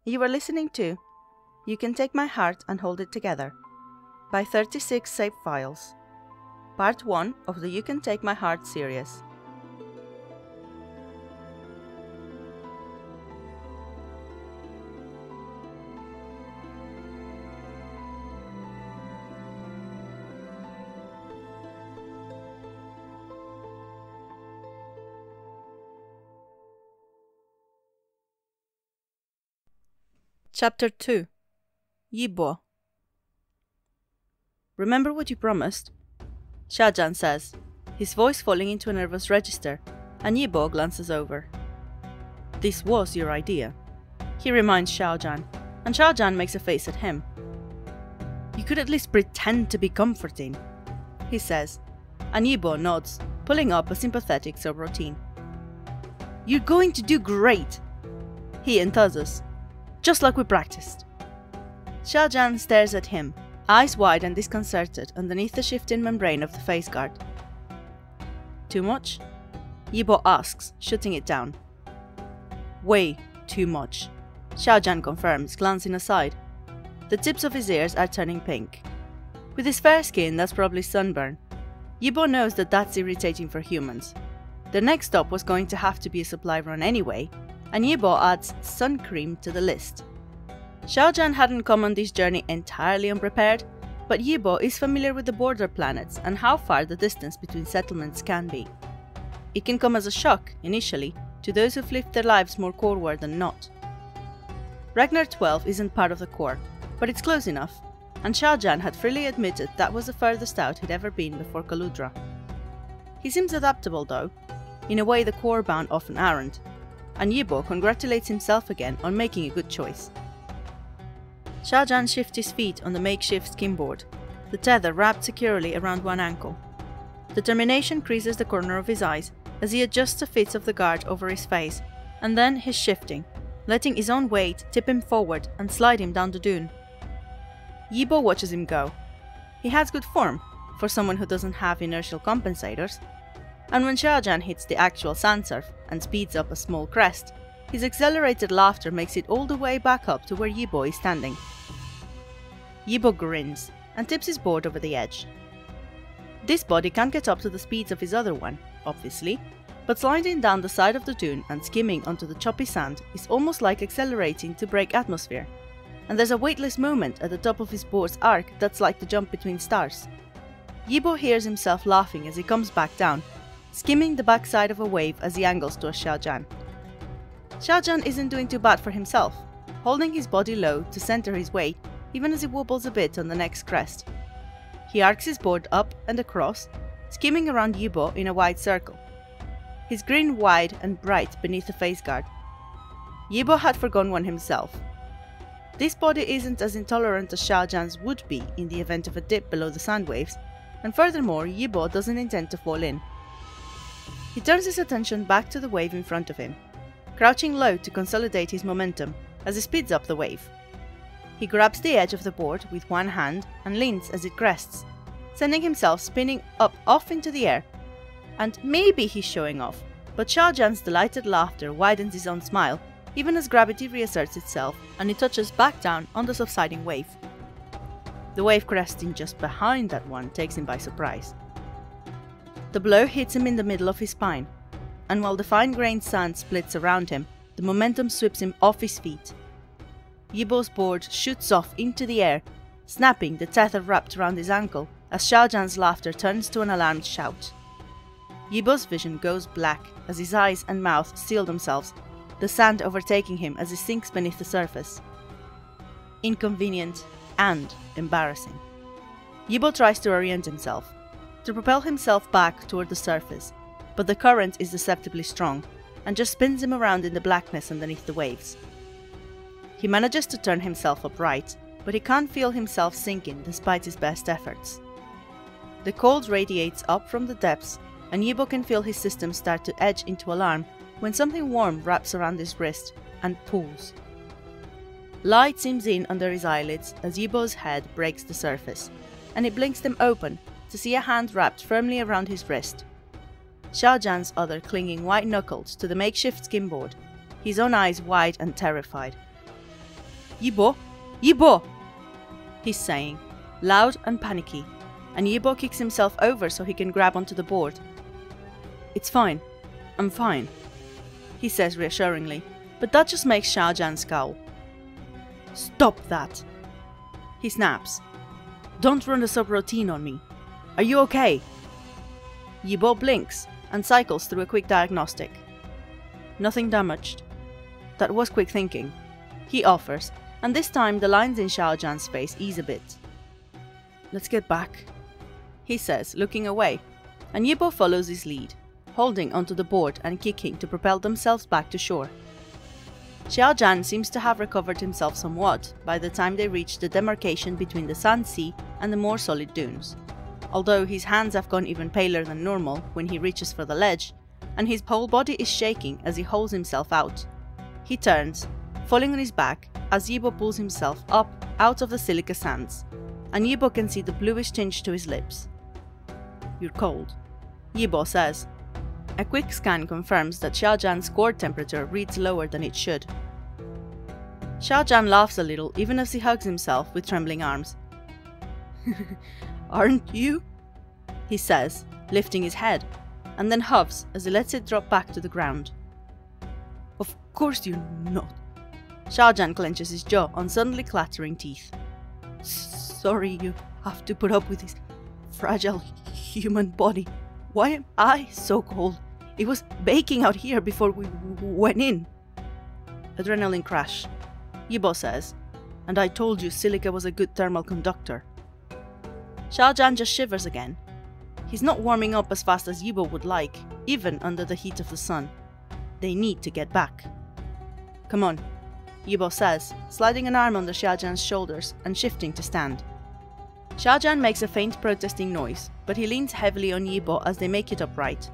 You are listening to You Can Take My Heart and Hold It Together by 36 Save Files, Part 1 of the You Can Take My Heart series. Chapter 2 Yibo. Remember what you promised? Xiaojan says, his voice falling into a nervous register, and Yibo glances over. This was your idea, he reminds Xiaojan, and Xiaojan makes a face at him. You could at least pretend to be comforting, he says, and Yibo nods, pulling up a sympathetic subroutine. You're going to do great, he enthuses. Just like we practiced. Xiaojan stares at him, eyes wide and disconcerted underneath the shifting membrane of the face guard. Too much? Yibo asks, shutting it down. Way too much, Xiaojan confirms, glancing aside. The tips of his ears are turning pink. With his fair skin, that's probably sunburn. Yibo knows that that's irritating for humans. The next stop was going to have to be a supply run anyway, and Yibo adds sun cream to the list. Xiaojan hadn't come on this journey entirely unprepared, but Yibo is familiar with the border planets and how far the distance between settlements can be. It can come as a shock, initially, to those who've lived their lives more coreward than not. Ragnar 12 isn't part of the core, but it's close enough, and Xiaojan had freely admitted that was the furthest out he'd ever been before Kaludra. He seems adaptable though, in a way the core-bound often aren't, and Yibo congratulates himself again on making a good choice. Xiaojan shifts his feet on the makeshift skimboard, the tether wrapped securely around one ankle. Determination creases the corner of his eyes as he adjusts the fits of the guard over his face, and then he's shifting, letting his own weight tip him forward and slide him down the dune. Yibo watches him go. He has good form, for someone who doesn't have inertial compensators, and when Xiaojan hits the actual sand surf and speeds up a small crest, his accelerated laughter makes it all the way back up to where Yibo is standing. Yibo grins and tips his board over the edge. This body can't get up to the speeds of his other one, obviously, but sliding down the side of the dune and skimming onto the choppy sand is almost like accelerating to break atmosphere, and there's a weightless moment at the top of his board's arc that's like the jump between stars. Yibo hears himself laughing as he comes back down, skimming the backside of a wave as he angles towards Xiaojan. Xiaojan isn't doing too bad for himself, holding his body low to center his weight even as he wobbles a bit on the next crest. He arcs his board up and across, skimming around Yibo in a wide circle, his grin wide and bright beneath the face guard. Yibo had forgone one himself. This body isn't as intolerant as Xiaojan's would be in the event of a dip below the sand waves, and furthermore Yibo doesn't intend to fall in. He turns his attention back to the wave in front of him, crouching low to consolidate his momentum as he speeds up the wave. He grabs the edge of the board with one hand and leans as it crests, sending himself spinning up off into the air. And maybe he's showing off, but Xiaojan's delighted laughter widens his own smile, even as gravity reasserts itself and he touches back down on the subsiding wave. The wave cresting just behind that one takes him by surprise. The blow hits him in the middle of his spine, and while the fine-grained sand splits around him, the momentum sweeps him off his feet. Yibo's board shoots off into the air, snapping the tether wrapped around his ankle as Xiaojan's laughter turns to an alarmed shout. Yibo's vision goes black as his eyes and mouth seal themselves, the sand overtaking him as he sinks beneath the surface. Inconvenient and embarrassing. Yibo tries to orient himself, to propel himself back toward the surface, but the current is deceptively strong and just spins him around in the blackness underneath the waves. He manages to turn himself upright, but he can't feel himself sinking despite his best efforts. The cold radiates up from the depths, and Yibo can feel his system start to edge into alarm when something warm wraps around his wrist and pulls. Light seeps in under his eyelids as Yibo's head breaks the surface, and he blinks them open to see a hand wrapped firmly around his wrist. Xiaojan's other clinging white knuckles to the makeshift skimboard, his own eyes wide and terrified. Yibo! Yibo! He's saying, loud and panicky, and Yibo kicks himself over so he can grab onto the board. It's fine. I'm fine, he says reassuringly, but that just makes Xiaojian scowl. Stop that! He snaps. Don't run the subroutine on me. Are you okay? Yibo blinks and cycles through a quick diagnostic. Nothing damaged. That was quick thinking, he offers, and this time the lines in Xiaojian's face ease a bit. Let's get back, he says, looking away, and Yibo follows his lead, holding onto the board and kicking to propel themselves back to shore. Xiaojian seems to have recovered himself somewhat by the time they reach the demarcation between the sand sea and the more solid dunes, although his hands have gone even paler than normal when he reaches for the ledge, and his whole body is shaking as he holds himself out. He turns, falling on his back as Yibo pulls himself up out of the silica sands, and Yibo can see the bluish tinge to his lips. You're cold, Yibo says. A quick scan confirms that Xiaojian's core temperature reads lower than it should. Xiaojian laughs a little even as he hugs himself with trembling arms. Aren't you? He says, lifting his head, and then huffs as he lets it drop back to the ground. Of course you're not. Xiaojian clenches his jaw on suddenly clattering teeth. Sorry you have to put up with this fragile human body. Why am I so cold? It was baking out here before we went in. Adrenaline crash, Yibo says, and I told you silica was a good thermal conductor. Xiaojian just shivers again. He's not warming up as fast as Yibo would like, even under the heat of the sun. They need to get back. Come on, Yibo says, sliding an arm under Xiaojian's shoulders and shifting to stand. Xiaojian makes a faint protesting noise, but he leans heavily on Yibo as they make it upright.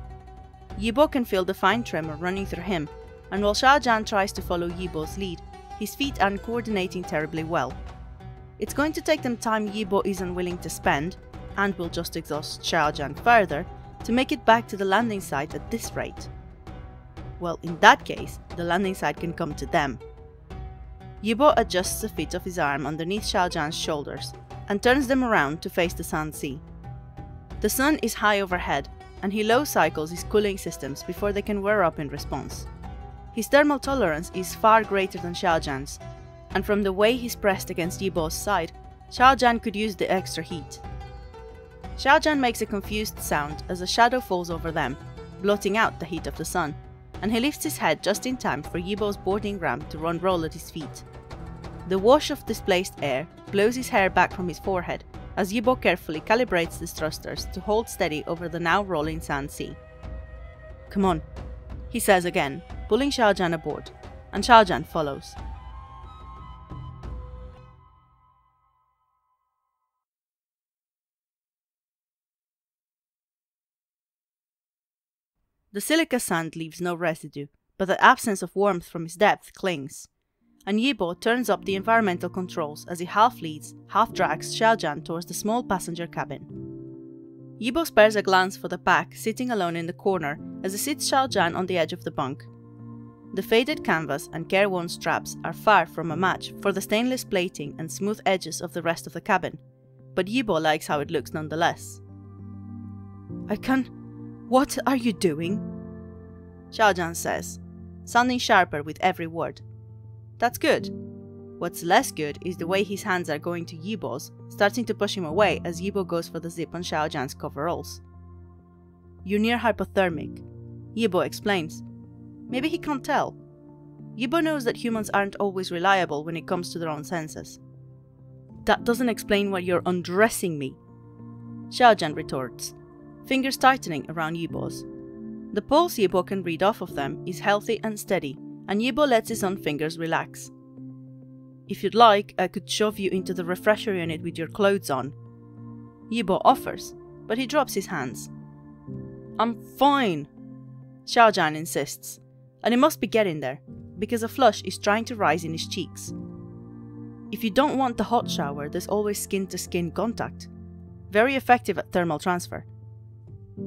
Yibo can feel the fine tremor running through him, and while Xiaojian tries to follow Yibo's lead, his feet aren't coordinating terribly well. It's going to take them time Yibo is unwilling to spend, and will just exhaust Xiaojian further, to make it back to the landing site at this rate. Well, in that case, the landing site can come to them. Yibo adjusts the fit of his arm underneath Xiaojian's shoulders, and turns them around to face the Sand Sea. The sun is high overhead, and he low cycles his cooling systems before they can wear up in response. His thermal tolerance is far greater than Xiaojian's, and from the way he's pressed against Yibo's side, Xiaojian could use the extra heat. Xiaojian makes a confused sound as a shadow falls over them, blotting out the heat of the sun, and he lifts his head just in time for Yibo's boarding ramp to unroll at his feet. The wash of displaced air blows his hair back from his forehead as Yibo carefully calibrates the thrusters to hold steady over the now rolling sand sea. Come on, he says again, pulling Xiaojian aboard, and Xiaojian follows. The silica sand leaves no residue, but the absence of warmth from its depth clings, and Yibo turns up the environmental controls as he half leads, half drags Xiaojian towards the small passenger cabin. Yibo spares a glance for the pack sitting alone in the corner as he sits Xiaojian on the edge of the bunk. The faded canvas and careworn straps are far from a match for the stainless plating and smooth edges of the rest of the cabin, but Yibo likes how it looks nonetheless. What are you doing? Xiaojian says, sounding sharper with every word. That's good. What's less good is the way his hands are going to Yibo's, starting to push him away as Yibo goes for the zip on Xiaojian's coveralls. You're near hypothermic, Yibo explains. Maybe he can't tell. Yibo knows that humans aren't always reliable when it comes to their own senses. That doesn't explain why you're undressing me, Xiaojian retorts, fingers tightening around Yibo's. The pulse Yibo can read off of them is healthy and steady, and Yibo lets his own fingers relax. If you'd like, I could shove you into the refresher unit with your clothes on, Yibo offers, but he drops his hands. I'm fine, Xiaojian insists, and he must be getting there, because a flush is trying to rise in his cheeks. If you don't want the hot shower, there's always skin-to-skin contact, very effective at thermal transfer.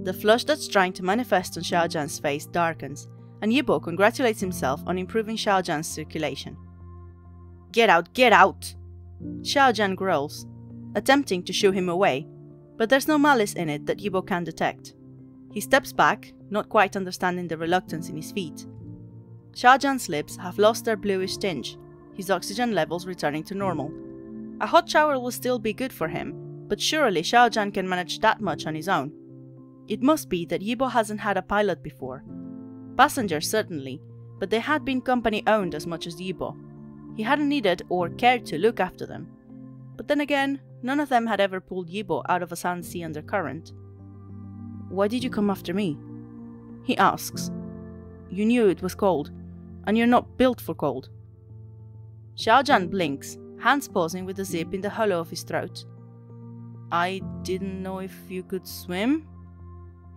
The flush that's trying to manifest on Xiaojian's face darkens, and Yibo congratulates himself on improving Xiaojian's circulation. Get out, get out! Xiaojan growls, attempting to shoo him away, but there's no malice in it that Yibo can detect. He steps back, not quite understanding the reluctance in his feet. Xiaojan's lips have lost their bluish tinge, his oxygen levels returning to normal. A hot shower will still be good for him, but surely Xiaojan can manage that much on his own. It must be that Yibo hasn't had a pilot before. Passengers certainly, but they had been company owned as much as Yibo. He hadn't needed or cared to look after them. But then again, none of them had ever pulled Yibo out of a sand sea undercurrent. "Why did you come after me?" he asks. "You knew it was cold, and you're not built for cold." Xiaojan blinks, hands pausing with a zip in the hollow of his throat. "I didn't know if you could swim?"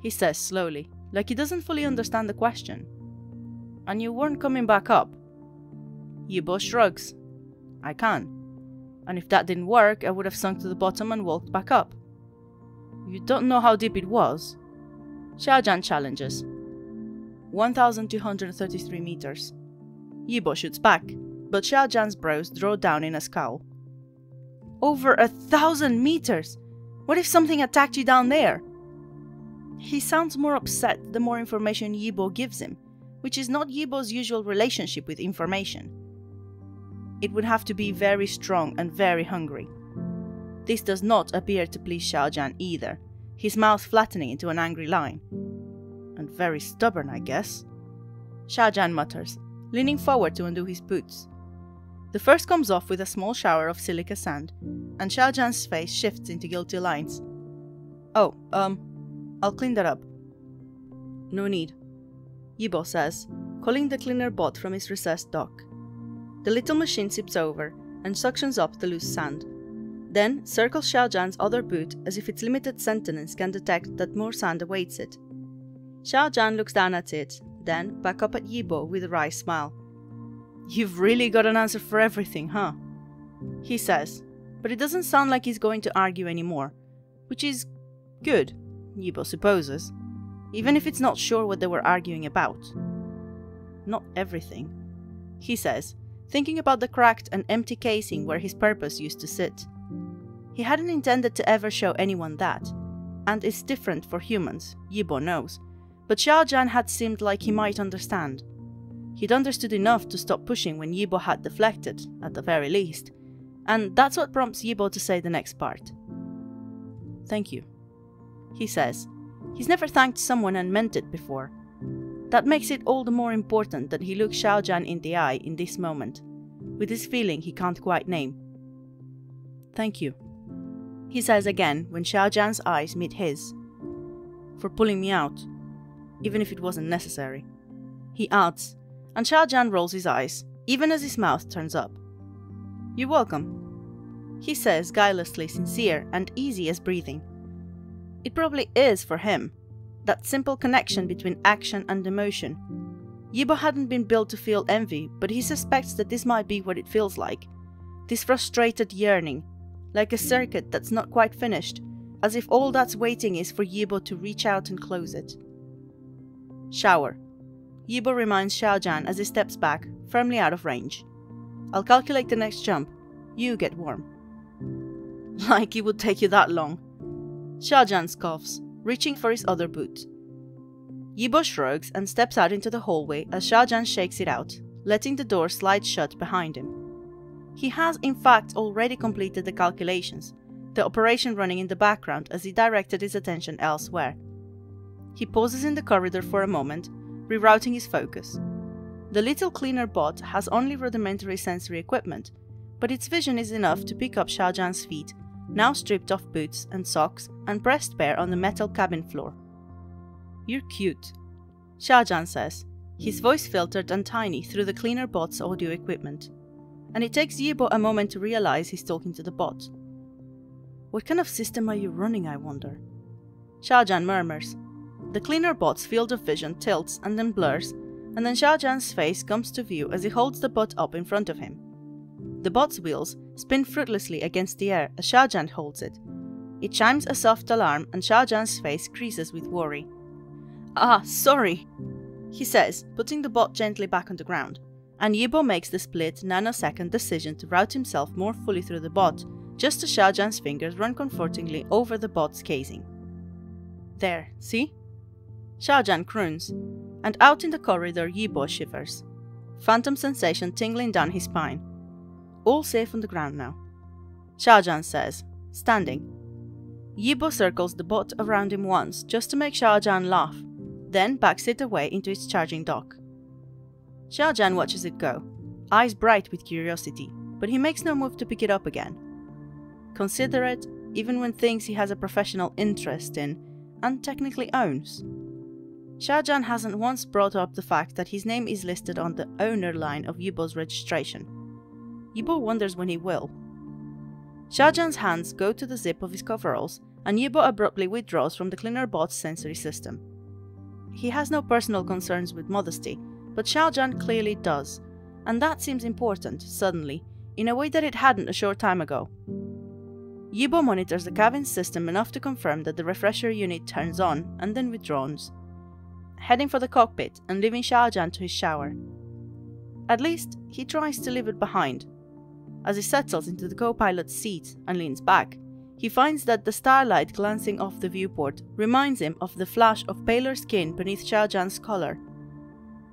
he says slowly, like he doesn't fully understand the question. "And you weren't coming back up?" Yibo shrugs. "I can. And if that didn't work, I would have sunk to the bottom and walked back up." "You don't know how deep it was?" Xiaojan challenges. 1,233 meters. Yibo shoots back, but Xiaojan's brows draw down in a scowl. "Over 1,000 meters! What if something attacked you down there?" He sounds more upset the more information Yibo gives him, which is not Yibo's usual relationship with information. It would have to be very strong and very hungry. This does not appear to please Xiaojan either, his mouth flattening into an angry line. "And very stubborn, I guess," Xiaojan mutters, leaning forward to undo his boots. The first comes off with a small shower of silica sand, and Xiaojan's face shifts into guilty lines. "Oh, I'll clean that up." "No need," Yibo says, calling the cleaner bot from his recessed dock. The little machine sips over and suctions up the loose sand, then circles Xiaojan's other boot as if its limited sentience can detect that more sand awaits it. Xiaojan looks down at it, then back up at Yibo with a wry smile. "You've really got an answer for everything, huh?" he says, but it doesn't sound like he's going to argue anymore, which is good, Yibo supposes, even if it's not sure what they were arguing about. "Not everything," he says, thinking about the cracked and empty casing where his purpose used to sit. He hadn't intended to ever show anyone that, and it's different for humans, Yibo knows, but Xiaojan had seemed like he might understand. He'd understood enough to stop pushing when Yibo had deflected, at the very least, and that's what prompts Yibo to say the next part. "Thank you," he says. He's never thanked someone and meant it before. That makes it all the more important that he looks Xiaojan in the eye in this moment, with this feeling he can't quite name. "Thank you," he says again when Xiaojan's eyes meet his. "For pulling me out, even if it wasn't necessary," he adds, and Xiaojan rolls his eyes, even as his mouth turns up. "You're welcome," he says, guilelessly sincere and easy as breathing. It probably is for him, that simple connection between action and emotion. Yibo hadn't been built to feel envy, but he suspects that this might be what it feels like. This frustrated yearning, like a circuit that's not quite finished, as if all that's waiting is for Yibo to reach out and close it. "Shower," Yibo reminds Xiaojan as he steps back, firmly out of range. "I'll calculate the next jump. You get warm." "Like it would take you that long," Xiaojan scoffs, reaching for his other boot. Yibo shrugs and steps out into the hallway as Xiaojan shakes it out, letting the door slide shut behind him. He has in fact already completed the calculations, the operation running in the background as he directed his attention elsewhere. He pauses in the corridor for a moment, rerouting his focus. The little cleaner bot has only rudimentary sensory equipment, but its vision is enough to pick up Xiaojan's feet, now stripped of boots and socks and pressed bare on the metal cabin floor. "You're cute," Xiaojan says, his voice filtered and tiny through the cleaner bot's audio equipment. And it takes Yibo a moment to realize he's talking to the bot. "What kind of system are you running, I wonder?" Xiaojan murmurs. The cleaner bot's field of vision tilts and then blurs, and then Xiaojan's face comes to view as he holds the bot up in front of him. The bot's wheels spin fruitlessly against the air as Xiaojan holds it. It chimes a soft alarm and Xiaojan's face creases with worry. "Ah, sorry," he says, putting the bot gently back on the ground, and Yibo makes the split nanosecond decision to route himself more fully through the bot, just as Xiaojan's fingers run comfortingly over the bot's casing. There, see? Xiaojan croons, and out in the corridor Yibo shivers, phantom sensation tingling down his spine. All safe on the ground now, Xiaojan says, standing. Yibo circles the bot around him once just to make Xiaojan laugh, then backs it away into its charging dock. Xiaojan watches it go, eyes bright with curiosity, but he makes no move to pick it up again. Considerate, even when things he has a professional interest in and technically owns. Xiaojan hasn't once brought up the fact that his name is listed on the owner line of Yibo's registration. Yibo wonders when he will. Xiaojan's hands go to the zip of his coveralls, and Yibo abruptly withdraws from the cleaner bot's sensory system. He has no personal concerns with modesty, but Xiaojan clearly does, and that seems important, suddenly, in a way that it hadn't a short time ago. Yibo monitors the cabin system enough to confirm that the refresher unit turns on, and then withdraws, heading for the cockpit and leaving Xiaojan to his shower. At least, he tries to leave it behind. As he settles into the co-pilot's seat and leans back, he finds that the starlight glancing off the viewport reminds him of the flash of paler skin beneath Xiaojan's collar.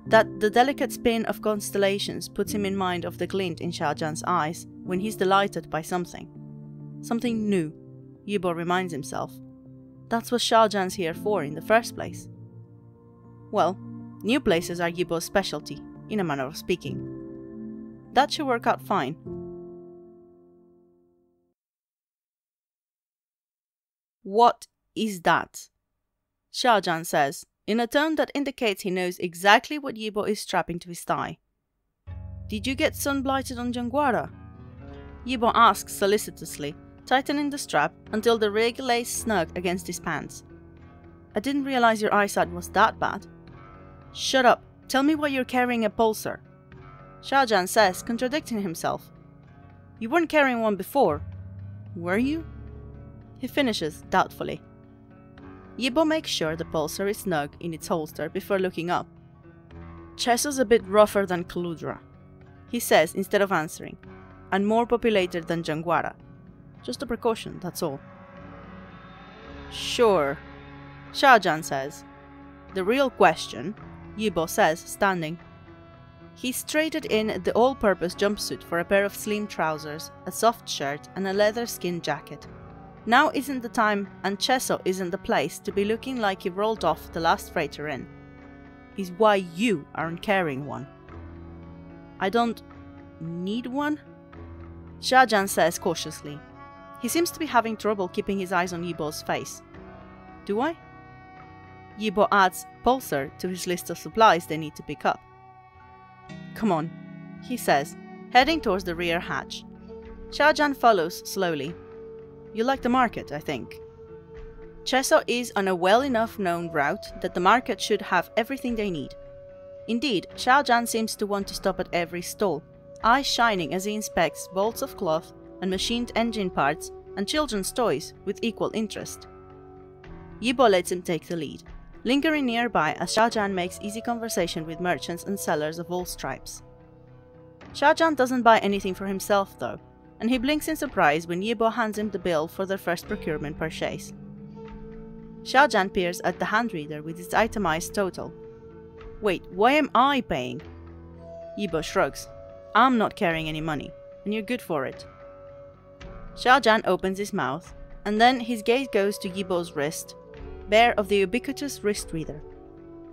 That the delicate spin of constellations puts him in mind of the glint in Xiaojan's eyes when he's delighted by something. Something new, Yibo reminds himself. That's what Xiaojan's here for in the first place. Well, new places are Yibo's specialty, in a manner of speaking. That should work out fine. What is that? Xiaojan says, in a tone that indicates he knows exactly what Yibo is strapping to his thigh. Did you get sun-blighted on Jangwara? Yibo asks solicitously, tightening the strap until the rig lays snug against his pants. I didn't realize your eyesight was that bad. Shut up, tell me why you're carrying a pulsar. Xiaojan says, contradicting himself. You weren't carrying one before, were you? He finishes doubtfully. Yibo makes sure the pulsar is snug in its holster before looking up. Cheso's a bit rougher than Kaludra, he says instead of answering, and more populated than Jangwara. Just a precaution, that's all. Sure, Xiaojan says. The real question, Yibo says, standing. He's traded in the all-purpose jumpsuit for a pair of slim trousers, a soft shirt, and a leather skin jacket. Now isn't the time, and Cheso isn't the place to be looking like he rolled off the last freighter in. Is why you aren't carrying one. I don't need one? Xiaojan says cautiously. He seems to be having trouble keeping his eyes on Yibo's face. Do I? Yibo adds pulsar to his list of supplies they need to pick up. Come on, he says, heading towards the rear hatch. Xiaojan follows slowly. You like the market, I think. Cheso is on a well enough known route that the market should have everything they need. Indeed, Xiaojan seems to want to stop at every stall, eyes shining as he inspects bolts of cloth and machined engine parts and children's toys with equal interest. Yibo lets him take the lead, lingering nearby as Xiaojan makes easy conversation with merchants and sellers of all stripes. Xiaojan doesn't buy anything for himself though, and he blinks in surprise when Yibo hands him the bill for their first procurement purchase. Xiaojan peers at the hand reader with its itemized total. Wait, why am I paying? Yibo shrugs. I'm not carrying any money, and you're good for it. Xiaojan opens his mouth, and then his gaze goes to Yibo's wrist, bare of the ubiquitous wrist reader.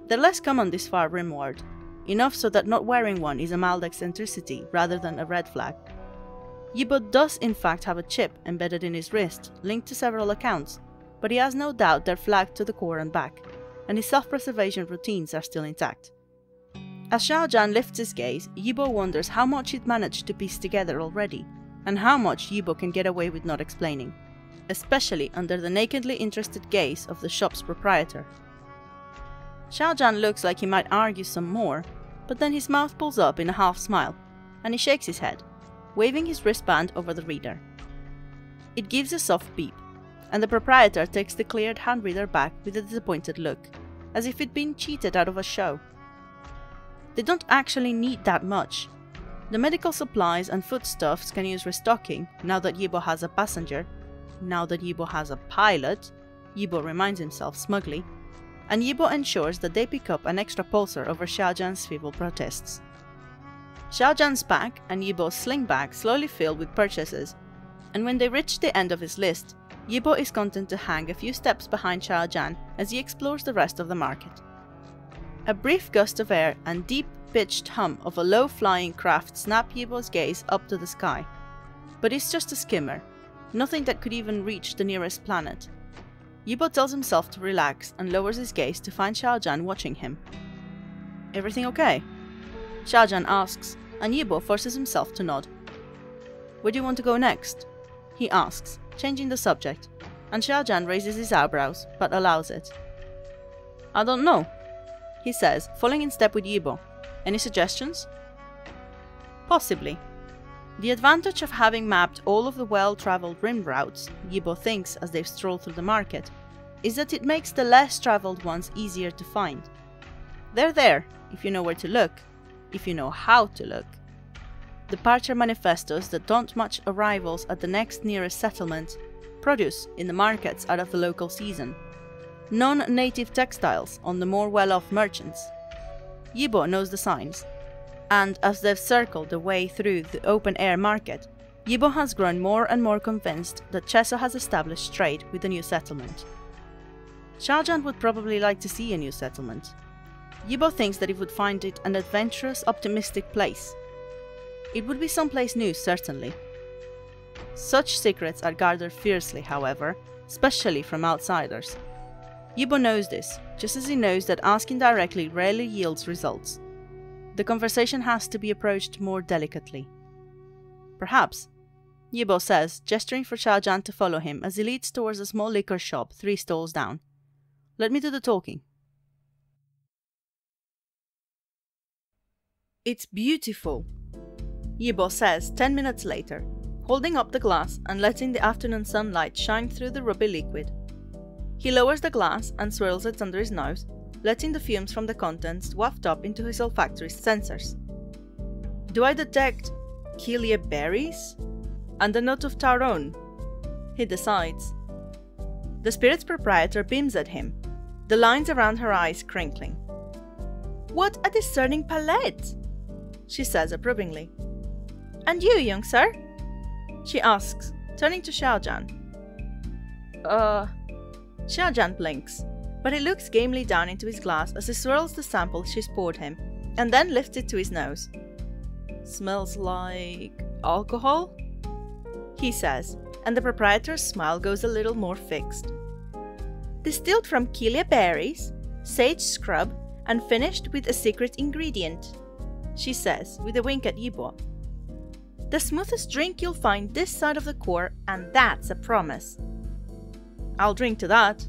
They're less common this far rimward, enough so that not wearing one is a mild eccentricity rather than a red flag. Yibo does in fact have a chip embedded in his wrist, linked to several accounts, but he has no doubt they're flagged to the core and back, and his self-preservation routines are still intact. As Xiaojan lifts his gaze, Yibo wonders how much he'd managed to piece together already, and how much Yibo can get away with not explaining, especially under the nakedly interested gaze of the shop's proprietor. Xiaojan looks like he might argue some more, but then his mouth pulls up in a half smile, and he shakes his head, waving his wristband over the reader. It gives a soft beep, and the proprietor takes the cleared hand reader back with a disappointed look, as if it'd been cheated out of a show. They don't actually need that much, The medical supplies and foodstuffs can use restocking now that Yibo has a passenger, now that Yibo has a pilot, Yibo reminds himself smugly, and Yibo ensures that they pick up an extra pulsar over Xiaojian's feeble protests. Xiaojian's pack and Yibo's sling bag slowly fill with purchases, and when they reach the end of his list, Yibo is content to hang a few steps behind Xiaojian as he explores the rest of the market. A brief gust of air and deep-pitched hum of a low-flying craft snap Yibo's gaze up to the sky. But it's just a skimmer, nothing that could even reach the nearest planet. Yibo tells himself to relax and lowers his gaze to find Xiaojian watching him. "Everything okay?" Xiaojian asks, and Yibo forces himself to nod. "Where do you want to go next?" he asks, changing the subject, and Xiaojian raises his eyebrows, but allows it. "I don't know," he says, falling in step with Yibo. "Any suggestions?" "Possibly. The advantage of having mapped all of the well-traveled rim routes," Yibo thinks as they stroll through the market, "is that it makes the less-traveled ones easier to find. They're there, if you know where to look, if you know how to look. Departure manifestos that don't match arrivals at the next nearest settlement, produce in the markets out of the local season, non-native textiles on the more well-off merchants." Yibo knows the signs, and as they've circled the way through the open-air market, Yibo has grown more and more convinced that Cheso has established trade with the new settlement. Xiaojian would probably like to see a new settlement. Yibo thinks that he would find it an adventurous, optimistic place. It would be someplace new, certainly. Such secrets are guarded fiercely, however, especially from outsiders. Yibo knows this, just as he knows that asking directly rarely yields results. The conversation has to be approached more delicately. "Perhaps," Yibo says, gesturing for Xiaojian to follow him as he leads towards a small liquor shop 3 stalls down. "Let me do the talking." "It's beautiful," Yibo says 10 minutes later, holding up the glass and letting the afternoon sunlight shine through the ruby liquid. He lowers the glass and swirls it under his nose, letting the fumes from the contents waft up into his olfactory sensors. "Do I detect Kilia berries? And a note of Taron?" he decides. The spirit's proprietor beams at him, the lines around her eyes crinkling. "What a discerning palette!" she says approvingly. "And you, young sir?" she asks, turning to Xiaojian. Xiaojian blinks, but he looks gamely down into his glass as he swirls the sample she's poured him, and then lifts it to his nose. "Smells like alcohol?" he says, and the proprietor's smile goes a little more fixed. "Distilled from Kilia berries, sage scrub, and finished with a secret ingredient," she says, with a wink at Yibo. "The smoothest drink you'll find this side of the core, and that's a promise." "I'll drink to that,"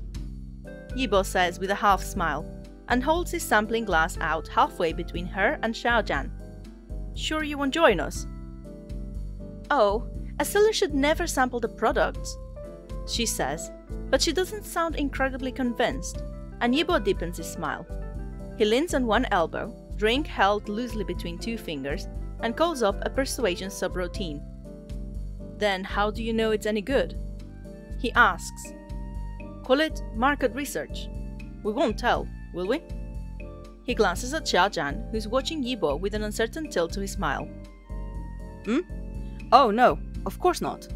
Yibo says with a half smile, and holds his sampling glass out halfway between her and Xiaojian. "Sure you won't join us?" "Oh, a seller should never sample the products," she says, but she doesn't sound incredibly convinced, and Yibo deepens his smile. He leans on one elbow, drink held loosely between 2 fingers, and calls up a persuasion subroutine. "Then how do you know it's any good?" he asks. "Call it market research. We won't tell, will we?" He glances at Xiaojian, who's watching Yibo with an uncertain tilt to his smile. "Oh no, of course not,"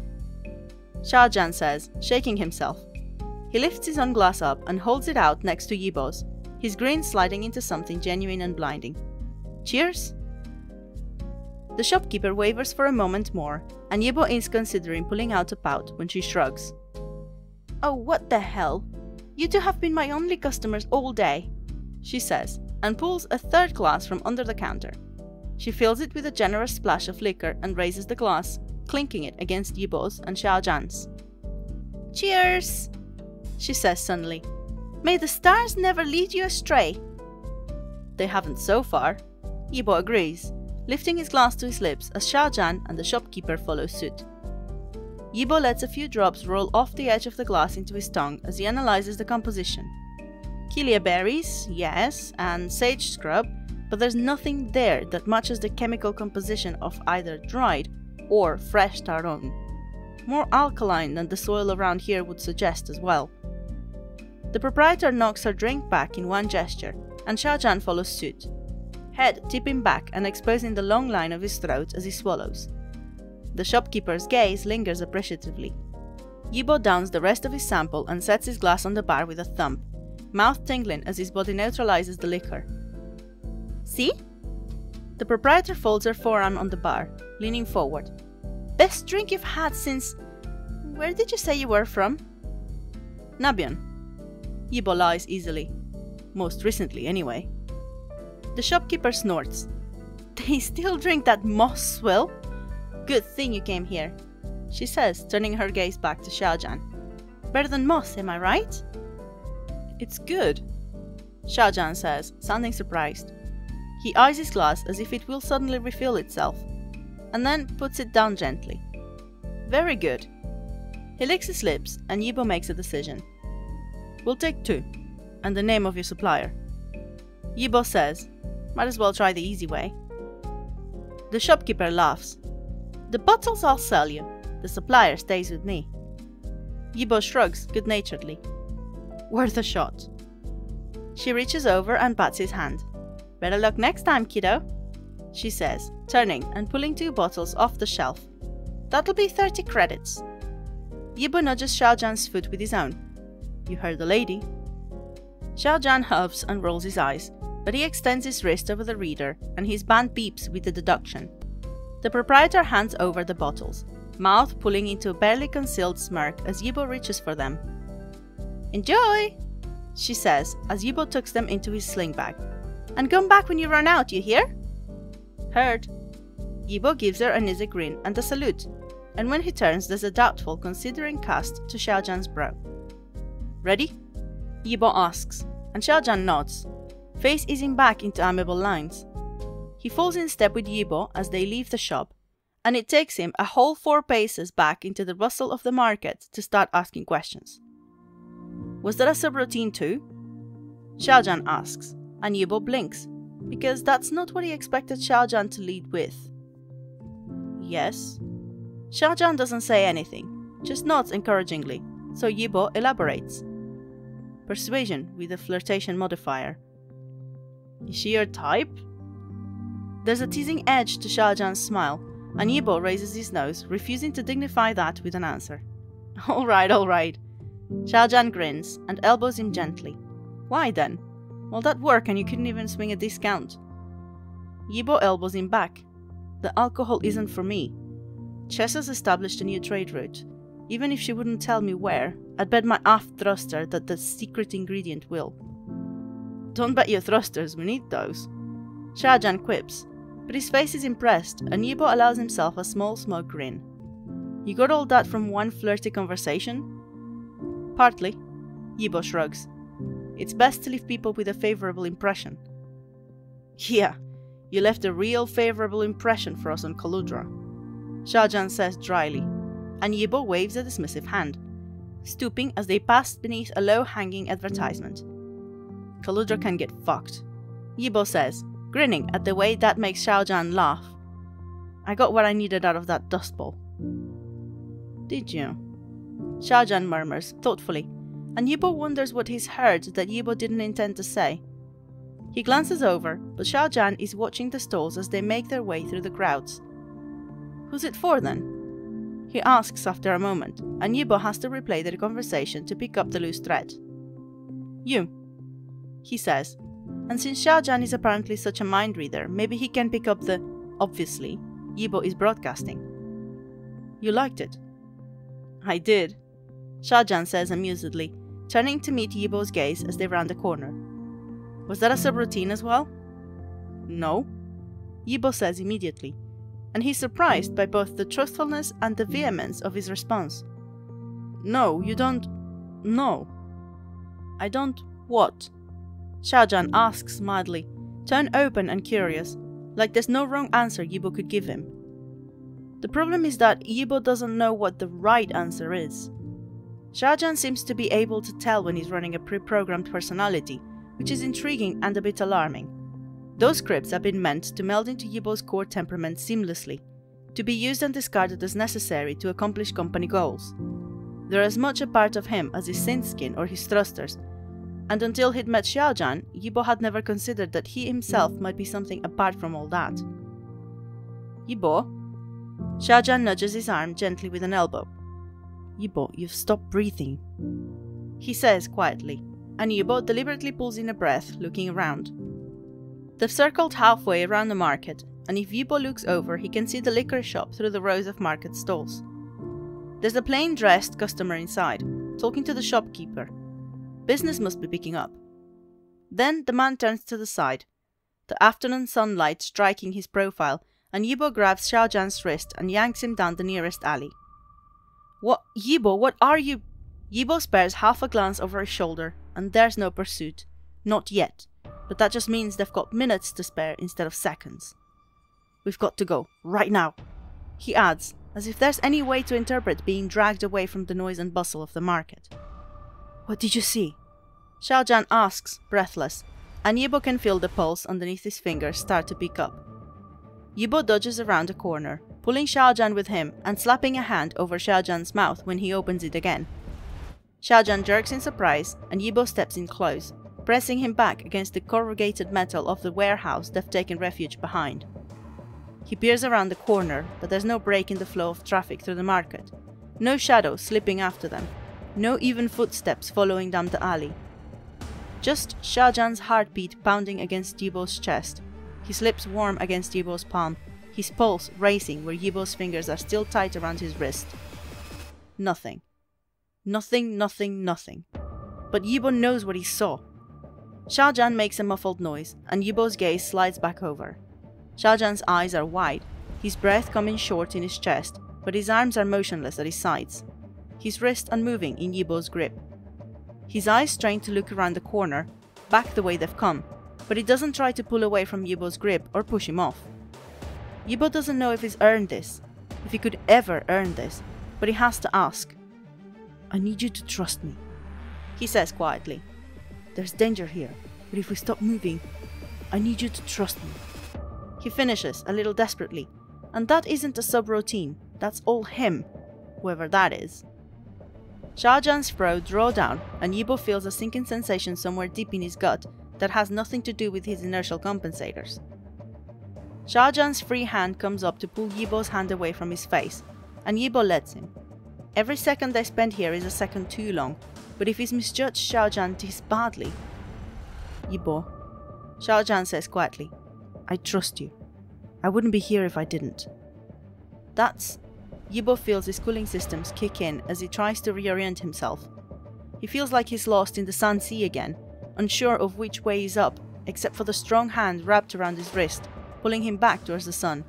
Xiaojian says, shaking himself. He lifts his own glass up and holds it out next to Yibo's, his grin sliding into something genuine and blinding. "Cheers!" The shopkeeper wavers for a moment more, and Yibo is considering pulling out a pout when she shrugs. "Oh, what the hell? You two have been my only customers all day," she says, and pulls a 3rd glass from under the counter. She fills it with a generous splash of liquor and raises the glass, clinking it against Yibo's and Xiaojian's. "Cheers!" she says suddenly. "May the stars never lead you astray." "They haven't so far," Yibo agrees, lifting his glass to his lips as Xiaojian and the shopkeeper follow suit. Yibo lets a few drops roll off the edge of the glass into his tongue as he analyzes the composition. Kilia berries, yes, and sage scrub, but there's nothing there that matches the chemical composition of either dried or fresh taron. More alkaline than the soil around here would suggest as well. The proprietor knocks her drink back in one gesture, and Xiaojan follows suit, head tipping back and exposing the long line of his throat as he swallows. The shopkeeper's gaze lingers appreciatively. Yibo downs the rest of his sample and sets his glass on the bar with a thump, mouth tingling as his body neutralizes the liquor. See? The proprietor folds her forearm on the bar, leaning forward. Best drink you've had since… Where did you say you were from? Nabian. Yibo lies easily. Most recently, anyway. The shopkeeper snorts. They still drink that moss swill? Good thing you came here, she says, turning her gaze back to Xiaojan. Better than moss, am I right? It's good, Xiaojan says, sounding surprised. He eyes his glass as if it will suddenly refill itself, and then puts it down gently. Very good. He licks his lips, and Yibo makes a decision. We'll take 2, and the name of your supplier. Yibo says, might as well try the easy way. The shopkeeper laughs. The bottles I'll sell you, the supplier stays with me. Yibo shrugs good-naturedly. Worth a shot. She reaches over and pats his hand. Better luck next time, kiddo, she says, turning and pulling 2 bottles off the shelf. That'll be 30 credits. Yibo nudges Xiaojan's foot with his own. You heard the lady. Xiaojan huffs and rolls his eyes, but he extends his wrist over the reader and his band beeps with the deduction. The proprietor hands over the bottles, mouth pulling into a barely concealed smirk as Yibo reaches for them. Enjoy, she says as Yibo tucks them into his sling bag. And come back when you run out, you hear? Heard. Yibo gives her an easy grin and a salute, and when he turns there's a doubtful considering cast to Xiaojan's brow. Ready? Yibo asks, and Xiaojan nods, face easing back into amiable lines. He falls in step with Yibo as they leave the shop, and it takes him a whole 4 paces back into the rustle of the market to start asking questions. Was that a subroutine too? Xiaojan asks, and Yibo blinks, because that's not what he expected Xiaojan to lead with. Yes? Xiaojan doesn't say anything, just nods encouragingly, so Yibo elaborates. Persuasion with a flirtation modifier. Is she your type? There's a teasing edge to Xiaojan's smile, and Yibo raises his nose, refusing to dignify that with an answer. Alright. Xiaojan grins and elbows him gently. Why then? All that work and you couldn't even swing a discount. Yibo elbows him back. The alcohol isn't for me. Chess has established a new trade route. Even if she wouldn't tell me where, I'd bet my aft thruster that the secret ingredient will. Don't bet your thrusters, we need those. Xiaojan quips, but his face is impressed and Yibo allows himself a small smug grin. You got all that from one flirty conversation? Partly. Yibo shrugs. It's best to leave people with a favorable impression. Yeah, you left a real favorable impression for us on Kaludra, Xiaojan says dryly, and Yibo waves a dismissive hand, stooping as they pass beneath a low-hanging advertisement. Kaludra can get fucked, Yibo says, grinning at the way that makes Xiaojan laugh. I got what I needed out of that dust bowl. Did you? Xiaojan murmurs thoughtfully, and Yibo wonders what he's heard that Yibo didn't intend to say. He glances over, but Xiaojan is watching the stalls as they make their way through the crowds. Who's it for then? He asks after a moment, and Yibo has to replay their conversation to pick up the loose thread. You, he says, and since Xiaojan is apparently such a mind reader, maybe he can pick up the obviously Yibo is broadcasting. You liked it? I did, Xiaojan says amusedly, turning to meet Yibo's gaze as they round the corner. Was that a subroutine as well? No, Yibo says immediately, and he's surprised by both the truthfulness and the vehemence of his response. No, you don't… No. I don't… What? Xiaojan asks madly, turned open and curious, like there's no wrong answer Yibo could give him. The problem is that Yibo doesn't know what the right answer is. Xiaojan seems to be able to tell when he's running a pre-programmed personality, which is intriguing and a bit alarming. Those scripts have been meant to meld into Yibo's core temperament seamlessly, to be used and discarded as necessary to accomplish company goals. They're as much a part of him as his sin skin or his thrusters, and until he'd met Xiaojan, Yibo had never considered that he himself might be something apart from all that. Yibo? Xiaojan nudges his arm gently with an elbow. Yibo, you've stopped breathing, he says quietly, and Yibo deliberately pulls in a breath, looking around. They've circled halfway around the market, and if Yibo looks over, he can see the liquor shop through the rows of market stalls. There's a plain-dressed customer inside, talking to the shopkeeper. Business must be picking up. Then the man turns to the side, the afternoon sunlight striking his profile, and Yibo grabs Xiaojan's wrist and yanks him down the nearest alley. What, Yibo, what are you? Yibo spares half a glance over his shoulder, and there's no pursuit. Not yet, but that just means they've got minutes to spare instead of seconds. We've got to go, right now, he adds, as if there's any way to interpret being dragged away from the noise and bustle of the market. What did you see? Xiaojan asks, breathless, and Yibo can feel the pulse underneath his fingers start to pick up. Yibo dodges around a corner, pulling Xiaojan with him and slapping a hand over Xiaojan's mouth when he opens it again. Xiaojan jerks in surprise, and Yibo steps in close, pressing him back against the corrugated metal of the warehouse they've taken refuge behind. He peers around the corner, but there's no break in the flow of traffic through the market, no shadow slipping after them, no even footsteps following down the alley. Just Xiaojan's heartbeat pounding against Yibo's chest, his lips warm against Yibo's palm, his pulse racing where Yibo's fingers are still tight around his wrist. Nothing. Nothing, nothing, nothing. But Yibo knows what he saw. Xiaojan makes a muffled noise, and Yibo's gaze slides back over. Xiaojan's eyes are wide, his breath coming short in his chest, but his arms are motionless at his sides, his wrist unmoving in Yibo's grip. His eyes strain to look around the corner, back the way they've come, but he doesn't try to pull away from Yibo's grip or push him off. Yibo doesn't know if he's earned this, if he could ever earn this, but he has to ask. I need you to trust me, he says quietly. There's danger here, but if we stop moving, I need you to trust me. He finishes, a little desperately, and that isn't a subroutine, that's all him, whoever that is. Xiaojan's brow draws down, and Yibo feels a sinking sensation somewhere deep in his gut that has nothing to do with his inertial compensators. Xiaojan's free hand comes up to pull Yibo's hand away from his face, and Yibo lets him. Every second they spend here is a second too long, but if he's misjudged Xiaojan this badly... Yibo, Xiaojan says quietly, I trust you. I wouldn't be here if I didn't. That's... Yibo feels his cooling systems kick in as he tries to reorient himself. He feels like he's lost in the sun sea again, unsure of which way is up, except for the strong hand wrapped around his wrist, pulling him back towards the sun.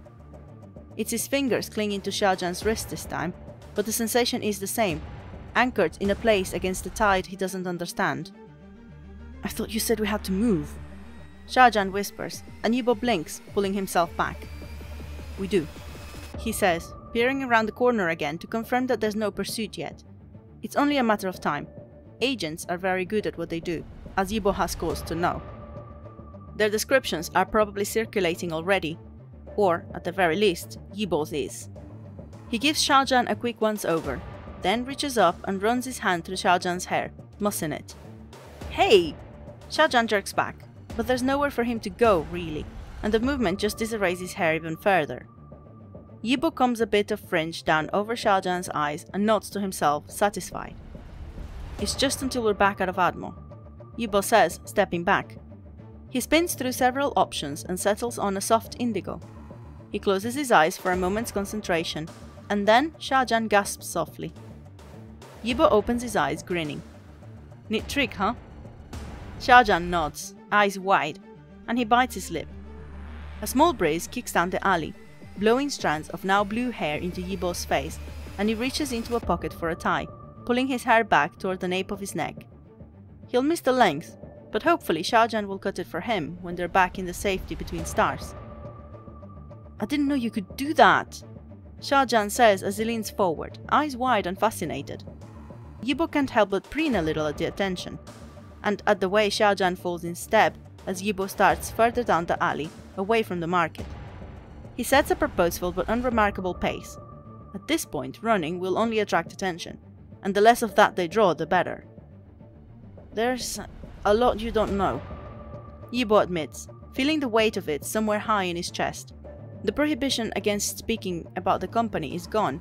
It's his fingers clinging to Xiaojan's wrist this time, but the sensation is the same, anchored in a place against the tide he doesn't understand. I thought you said we had to move, Xiaojan whispers, and Yibo blinks, pulling himself back. We do, he says, peering around the corner again to confirm that there's no pursuit yet. It's only a matter of time. Agents are very good at what they do, as Yibo has cause to know. Their descriptions are probably circulating already, or, at the very least, Yibo's is. He gives Xiaojan a quick once-over, then reaches up and runs his hand through Xiaojan's hair, mussing it. Hey! Xiaojan jerks back, but there's nowhere for him to go, really, and the movement just disarrays his hair even further. Yibo combs a bit of fringe down over Xiaojan's eyes and nods to himself, satisfied. It's just until we're back out of Admo, Yibo says, stepping back. He spins through several options and settles on a soft indigo. He closes his eyes for a moment's concentration, and then Xiaojan gasps softly. Yibo opens his eyes, grinning. Neat trick, huh? Xiaojan nods, eyes wide, and he bites his lip. A small breeze kicks down the alley, blowing strands of now blue hair into Yibo's face, and he reaches into a pocket for a tie, pulling his hair back toward the nape of his neck. He'll miss the length, but hopefully Xiaojan will cut it for him when they're back in the safety between stars. I didn't know you could do that, Xiaojan says as he leans forward, eyes wide and fascinated. Yibo can't help but preen a little at the attention, and at the way Xiaojan falls in step, as Yibo starts further down the alley, away from the market. He sets a purposeful but unremarkable pace. At this point, running will only attract attention, and the less of that they draw, the better. There's a lot you don't know, Yibo admits, feeling the weight of it somewhere high in his chest. The prohibition against speaking about the company is gone,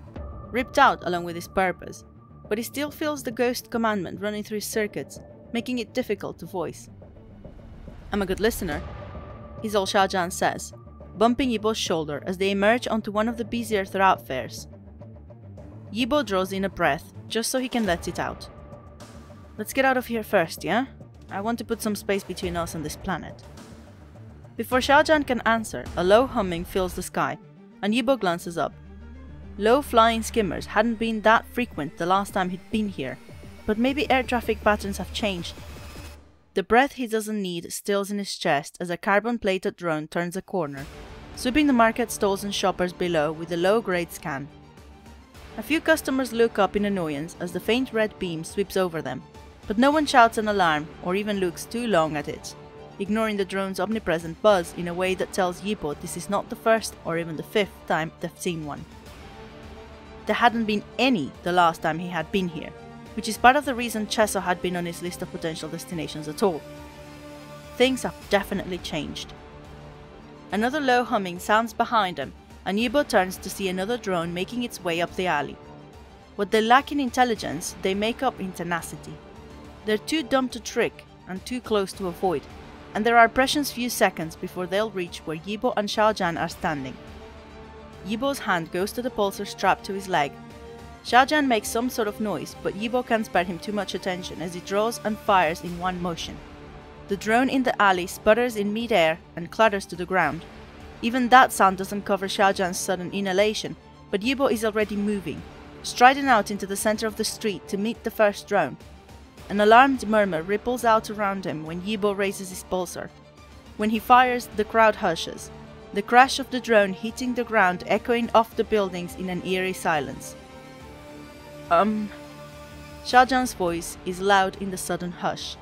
ripped out along with his purpose, but he still feels the ghost commandment running through his circuits, making it difficult to voice. I'm a good listener, is all Xiaojian says, bumping Yibo's shoulder as they emerge onto one of the busier thoroughfares. Yibo draws in a breath, just so he can let it out. Let's get out of here first, yeah? I want to put some space between us and this planet. Before Xiaojian can answer, a low humming fills the sky, and Yibo glances up. Low flying skimmers hadn't been that frequent the last time he'd been here, but maybe air traffic patterns have changed. The breath he doesn't need stills in his chest as a carbon-plated drone turns a corner, sweeping the market stalls and shoppers below with a low-grade scan. A few customers look up in annoyance as the faint red beam sweeps over them, but no one shouts an alarm or even looks too long at it, ignoring the drone's omnipresent buzz in a way that tells Yibo this is not the first or even the fifth time they've seen one. There hadn't been any the last time he had been here, which is part of the reason Chesso had been on his list of potential destinations at all. Things have definitely changed. Another low humming sounds behind him, and Yibo turns to see another drone making its way up the alley. What they lack in intelligence, they make up in tenacity. They're too dumb to trick and too close to avoid, and there are precious few seconds before they'll reach where Yibo and Xiaojian are standing. Yibo's hand goes to the pulsar strapped to his leg. Xiaojian makes some sort of noise, but Yibo can't spare him too much attention as he draws and fires in one motion. The drone in the alley sputters in mid-air and clatters to the ground. Even that sound doesn't cover Xiaojian's sudden inhalation, but Yibo is already moving, striding out into the center of the street to meet the first drone. An alarmed murmur ripples out around him when Yibo raises his pulsar. When he fires, the crowd hushes, the crash of the drone hitting the ground echoing off the buildings in an eerie silence. Xiaojian's voice is loud in the sudden hush.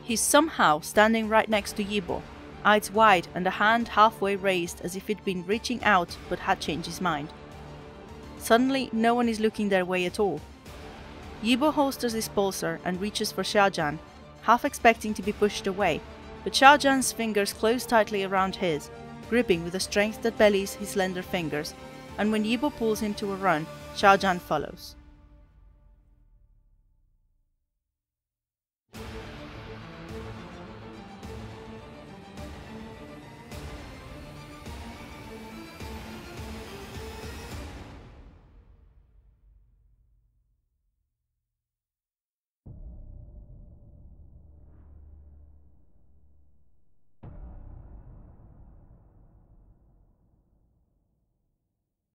He's somehow standing right next to Yibo, eyes wide and a hand halfway raised as if he'd been reaching out but had changed his mind. Suddenly, no one is looking their way at all. Yibo holsters his pulsar and reaches for Xiaojian, half expecting to be pushed away, but Xiaojian's fingers close tightly around his, gripping with a strength that belies his slender fingers, and when Yibo pulls him to a run, Xiaojian follows.